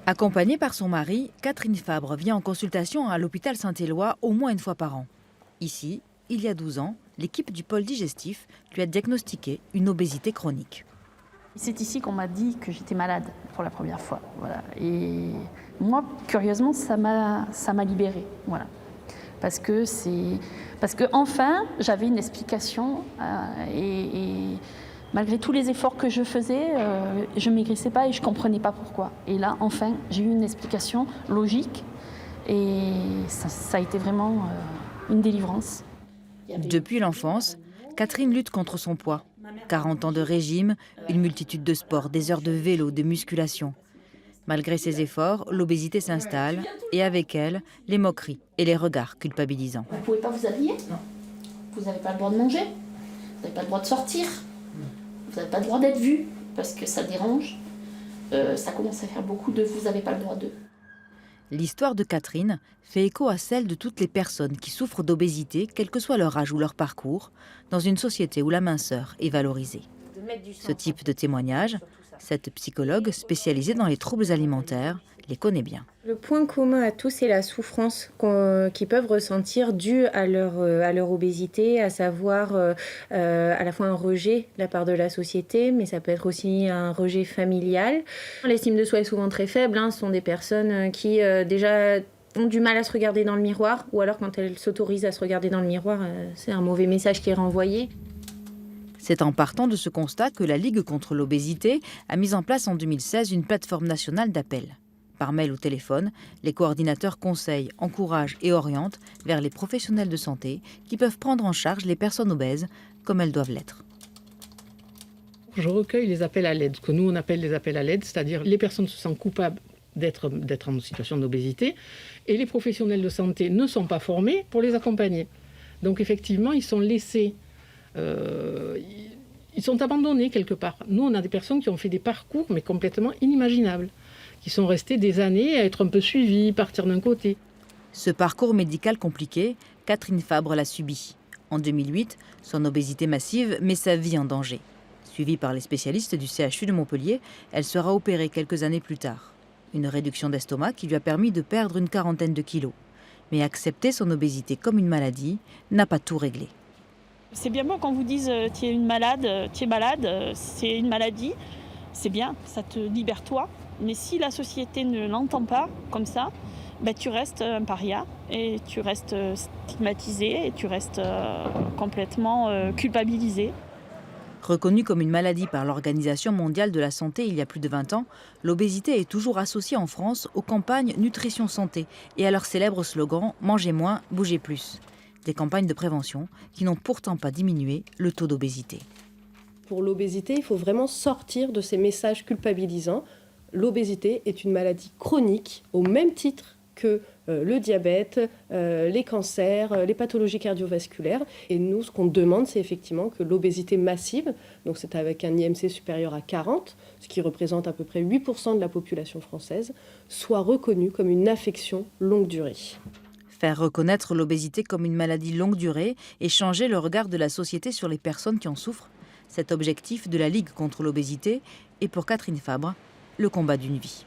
Accompagnée par son mari, Catherine Fabre vient en consultation à l'hôpital Saint-Éloi au moins une fois par an. Ici, il y a 12 ans, l'équipe du pôle digestif lui a diagnostiqué une obésité chronique. C'est ici qu'on m'a dit que j'étais malade pour la première fois. Voilà. Et moi, curieusement, ça m'a libérée. Voilà. Parce que enfin, j'avais une explication et malgré tous les efforts que je faisais, je ne maigrissais pas et je ne comprenais pas pourquoi. Et là, enfin, j'ai eu une explication logique et ça a été vraiment une délivrance. Depuis l'enfance, Catherine lutte contre son poids. 40 ans de régime, une multitude de sports, des heures de vélo, de musculation. Malgré ses efforts, l'obésité s'installe et avec elle, les moqueries et les regards culpabilisants. Vous ne pouvez pas vous habiller? Non. Vous n'avez pas le droit de manger? Vous n'avez pas le droit de sortir? Vous n'avez pas le droit d'être vu parce que ça dérange. Ça commence à faire beaucoup de vous n'avez pas le droit de. L'histoire de Catherine fait écho à celle de toutes les personnes qui souffrent d'obésité, quel que soit leur âge ou leur parcours, dans une société où la minceur est valorisée. Ce type de témoignage, cette psychologue spécialisée dans les troubles alimentaires les connaît bien. Le point commun à tous, c'est la souffrance qu'ils peuvent ressentir due à leur obésité, à savoir à la fois un rejet de la part de la société, mais ça peut être aussi un rejet familial. L'estime de soi est souvent très faible. Ce sont des personnes qui déjà ont du mal à se regarder dans le miroir, ou alors quand elles s'autorisent à se regarder dans le miroir, c'est un mauvais message qui est renvoyé. C'est en partant de ce constat que la Ligue contre l'obésité a mis en place en 2016 une plateforme nationale d'appel. Par mail ou téléphone, les coordinateurs conseillent, encouragent et orientent vers les professionnels de santé qui peuvent prendre en charge les personnes obèses comme elles doivent l'être. Je recueille les appels à l'aide, ce que nous on appelle les appels à l'aide, c'est-à-dire les personnes se sentent coupables d'être en situation d'obésité et les professionnels de santé ne sont pas formés pour les accompagner. Donc effectivement, ils sont laissés... ils sont abandonnés quelque part. Nous, on a des personnes qui ont fait des parcours, mais complètement inimaginables, qui sont restées des années à être un peu suivies, partir d'un côté. Ce parcours médical compliqué, Catherine Fabre l'a subi. En 2008, son obésité massive met sa vie en danger. Suivie par les spécialistes du CHU de Montpellier, elle sera opérée quelques années plus tard. Une réduction d'estomac qui lui a permis de perdre une quarantaine de kilos. Mais accepter son obésité comme une maladie n'a pas tout réglé. C'est bien beau quand vous disent tu es malade, c'est une maladie. C'est bien, ça te libère toi. Mais si la société ne l'entend pas comme ça, tu restes un paria et tu restes stigmatisé et tu restes complètement culpabilisé. Reconnue comme une maladie par l'Organisation mondiale de la santé il y a plus de 20 ans, l'obésité est toujours associée en France aux campagnes Nutrition Santé et à leur célèbre slogan « Mangez moins, bougez plus ». Des campagnes de prévention qui n'ont pourtant pas diminué le taux d'obésité. Pour l'obésité, il faut vraiment sortir de ces messages culpabilisants. L'obésité est une maladie chronique au même titre que le diabète, les cancers, les pathologies cardiovasculaires. Et nous, ce qu'on demande, c'est effectivement que l'obésité massive, donc c'est avec un IMC supérieur à 40, ce qui représente à peu près 8% de la population française, soit reconnue comme une affection longue durée. Faire reconnaître l'obésité comme une maladie longue durée et changer le regard de la société sur les personnes qui en souffrent, cet objectif de la Ligue contre l'obésité est pour Catherine Fabre le combat d'une vie.